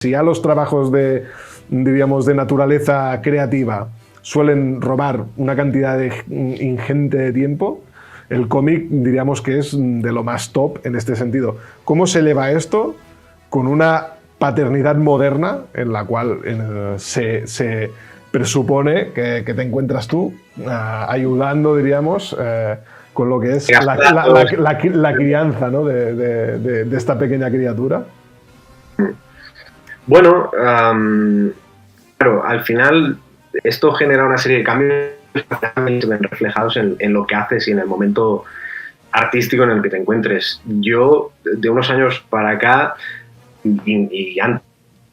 Si ya los trabajos de, diríamos, de naturaleza creativa suelen robar una cantidad ingente de tiempo, el cómic diríamos que es de lo más top en este sentido. ¿Cómo se lleva esto con una paternidad moderna en la cual se presupone que te encuentras tú ayudando, diríamos, con lo que es la crianza, ¿no? de esta pequeña criatura? Bueno, claro, al final esto genera una serie de cambios que se ven reflejados en lo que haces y en el momento artístico en el que te encuentres. Yo, de unos años para acá, y antes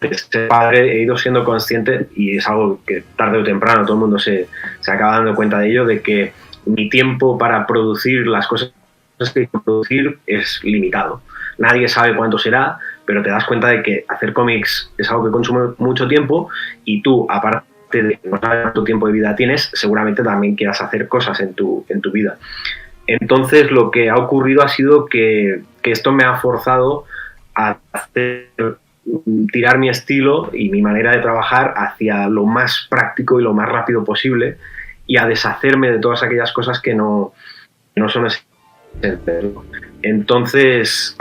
de ser padre, he ido siendo consciente, y es algo que tarde o temprano todo el mundo se acaba dando cuenta de ello, de que mi tiempo para producir las cosas que hay que producir es limitado. Nadie sabe cuánto será, pero te das cuenta de que hacer cómics es algo que consume mucho tiempo y tú, aparte de no saber cuánto tiempo de vida tienes, seguramente también quieras hacer cosas en tu vida. Entonces lo que ha ocurrido ha sido que esto me ha forzado a tirar mi estilo y mi manera de trabajar hacia lo más práctico y lo más rápido posible y a deshacerme de todas aquellas cosas que no son esenciales. Entonces,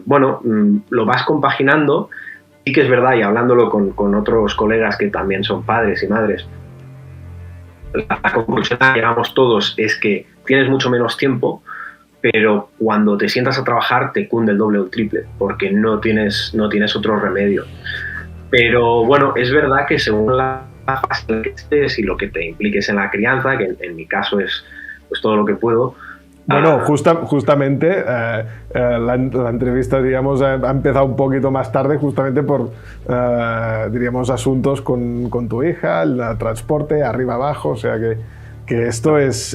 bueno, lo vas compaginando. Sí que es verdad, y hablándolo con otros colegas que también son padres y madres, la conclusión a la que llegamos todos es que tienes mucho menos tiempo, pero cuando te sientas a trabajar te cunde el doble o el triple, porque no tienes otro remedio. Pero bueno, es verdad que según la fase en la que estés y lo que te impliques en la crianza, que en mi caso es pues todo lo que puedo. Bueno, justamente la entrevista, digamos, ha empezado un poquito más tarde justamente por, diríamos, asuntos con tu hija, el transporte, arriba abajo, o sea que esto es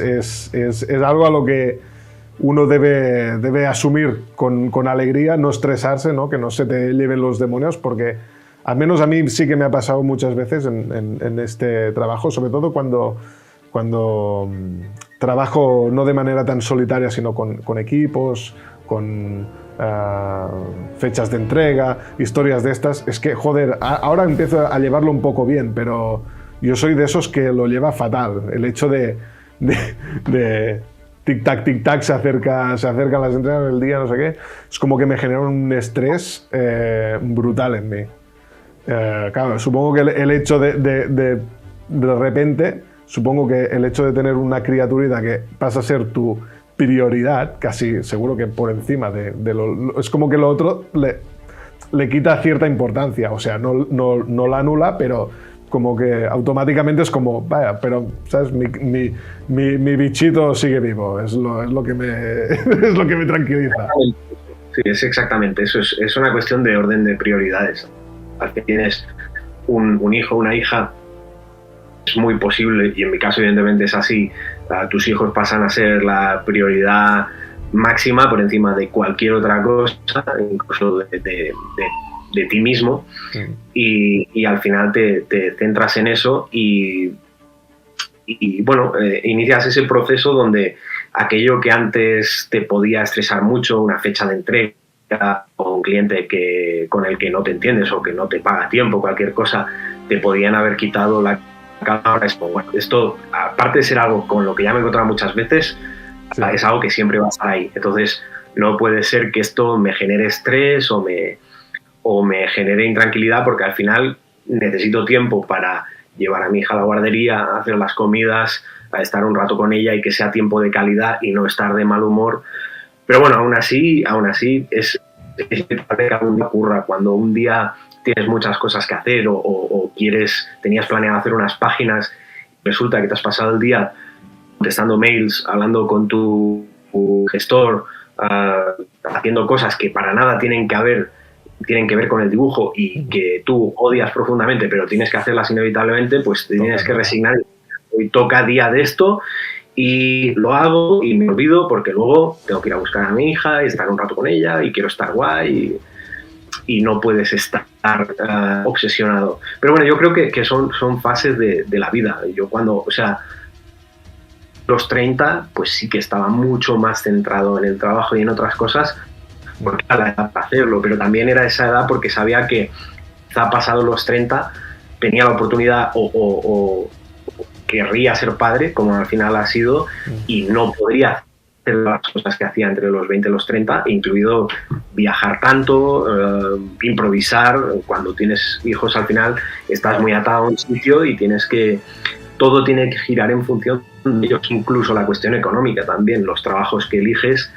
algo a lo que uno debe asumir con alegría, no estresarse, ¿no? Que no se te lleven los demonios, porque al menos a mí sí que me ha pasado muchas veces en este trabajo, sobre todo cuando trabajo no de manera tan solitaria, sino con equipos, con fechas de entrega, historias de estas. Es que, joder, ahora empiezo a llevarlo un poco bien, pero yo soy de esos que lo lleva fatal. El hecho de tic-tac, se acercan las entregas del día, no sé qué, es como que me genera un estrés brutal en mí. Claro, supongo que el hecho de repente... Supongo que el hecho de tener una criaturita que pasa a ser tu prioridad, casi seguro que por encima de lo... Es como que lo otro le quita cierta importancia. O sea, no la anula, pero como que automáticamente es como, vaya, pero, ¿sabes? Mi bichito sigue vivo. Es lo que me tranquiliza. Sí, es exactamente eso. Es una cuestión de orden de prioridades. Al que tienes un hijo, una hija, es muy posible, y en mi caso evidentemente es así, tus hijos pasan a ser la prioridad máxima por encima de cualquier otra cosa, incluso de ti mismo, y al final te centras en eso y bueno, inicias ese proceso donde aquello que antes te podía estresar mucho, una fecha de entrega o un cliente con el que no te entiendes o que no te paga a tiempo, cualquier cosa, te podían haber quitado la... Ahora es como, bueno, esto, aparte de ser algo con lo que ya me he encontrado muchas veces, sí, es algo que siempre va a estar ahí. Entonces, no puede ser que esto me genere estrés o me genere intranquilidad, porque al final necesito tiempo para llevar a mi hija a la guardería, hacer las comidas, a estar un rato con ella y que sea tiempo de calidad y no estar de mal humor. Pero bueno, aún así es que algún día ocurra. Cuando un día tienes muchas cosas que hacer o tenías planeado hacer unas páginas, resulta que te has pasado el día contestando mails, hablando con tu gestor, haciendo cosas que para nada tienen que ver con el dibujo y que tú odias profundamente, pero tienes que hacerlas inevitablemente, pues te tienes que resignar. Hoy toca día de esto y lo hago y me olvido porque luego tengo que ir a buscar a mi hija y estar un rato con ella y quiero estar guay y no puedes estar obsesionado. Pero bueno, yo creo que son fases de la vida. Yo cuando, o sea, los 30, pues sí que estaba mucho más centrado en el trabajo y en otras cosas, porque era la edad para hacerlo, pero también era esa edad porque sabía que quizá pasado los 30 tenía la oportunidad o querría ser padre, como al final ha sido, y no podría hacer las cosas que hacía entre los 20 y los 30, incluido viajar tanto, improvisar. Cuando tienes hijos al final estás muy atado a un sitio y todo tiene que girar en función de ellos, incluso la cuestión económica también, los trabajos que eliges.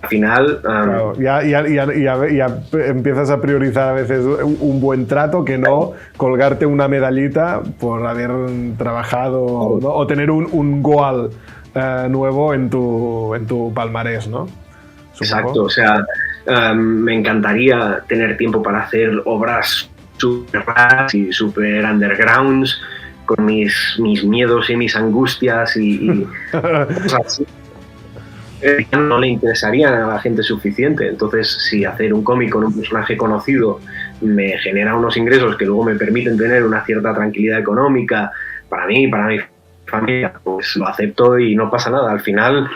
Al final... Claro, ya empiezas a priorizar a veces un buen trato que no colgarte una medallita por haber trabajado, ¿no? O tener un goal nuevo en tu palmarés, ¿no? Supongo. Exacto, o sea, me encantaría tener tiempo para hacer obras súper raras y súper undergrounds, con mis miedos y mis angustias y cosas así. No le interesarían a la gente suficiente. Entonces, si hacer un cómic con un personaje conocido me genera unos ingresos que luego me permiten tener una cierta tranquilidad económica para mí y para mi familia, pues lo acepto y no pasa nada. Al final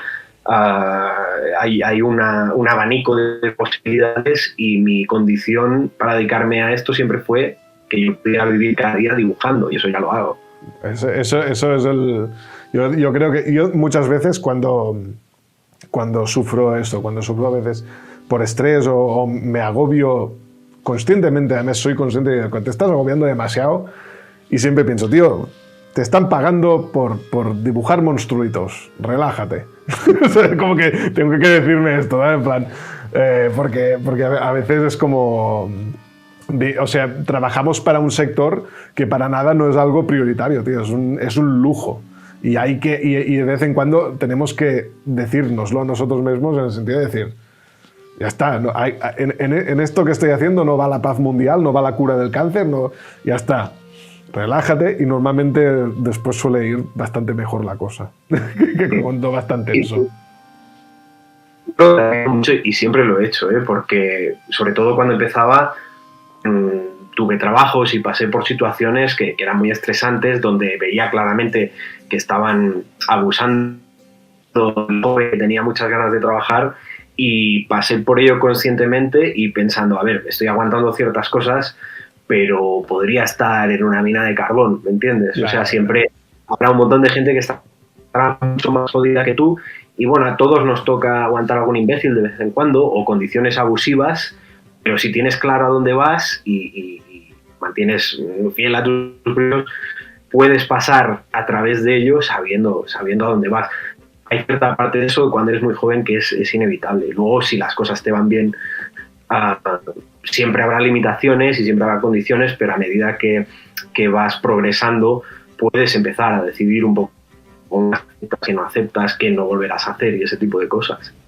hay un abanico de posibilidades y mi condición para dedicarme a esto siempre fue que yo pudiera vivir cada día dibujando, y eso ya lo hago. Eso es el... Yo creo que yo muchas veces cuando sufro esto, cuando sufro a veces por estrés o me agobio conscientemente, además soy consciente de que te estás agobiando demasiado, y siempre pienso, tío, te están pagando por dibujar monstruitos, relájate. O sea, como que tengo que decirme esto, ¿vale? En plan, porque a veces es como... O sea, trabajamos para un sector que para nada no es algo prioritario, tío, es un lujo. Y de vez en cuando tenemos que decírnoslo a nosotros mismos, en el sentido de decir, ya está, no, en esto que estoy haciendo no va la paz mundial, no va la cura del cáncer, no, ya está, relájate, y normalmente después suele ir bastante mejor la cosa, que cuando vas tan tenso. Y siempre lo he hecho, porque sobre todo cuando empezaba tuve trabajos y pasé por situaciones que eran muy estresantes, donde veía claramente que estaban abusando, que tenía muchas ganas de trabajar, y pasé por ello conscientemente y pensando, a ver, estoy aguantando ciertas cosas, pero podría estar en una mina de carbón, ¿me entiendes? Claro. O sea, siempre habrá un montón de gente que estará mucho más jodida que tú, y bueno, a todos nos toca aguantar algún imbécil de vez en cuando, o condiciones abusivas, pero si tienes claro a dónde vas y mantienes fiel a tus principios, puedes pasar a través de ellos sabiendo a dónde vas. Hay cierta parte de eso cuando eres muy joven que es inevitable. Luego, si las cosas te van bien, siempre habrá limitaciones y siempre habrá condiciones, pero a medida que vas progresando, puedes empezar a decidir un poco qué no aceptas, qué no volverás a hacer y ese tipo de cosas.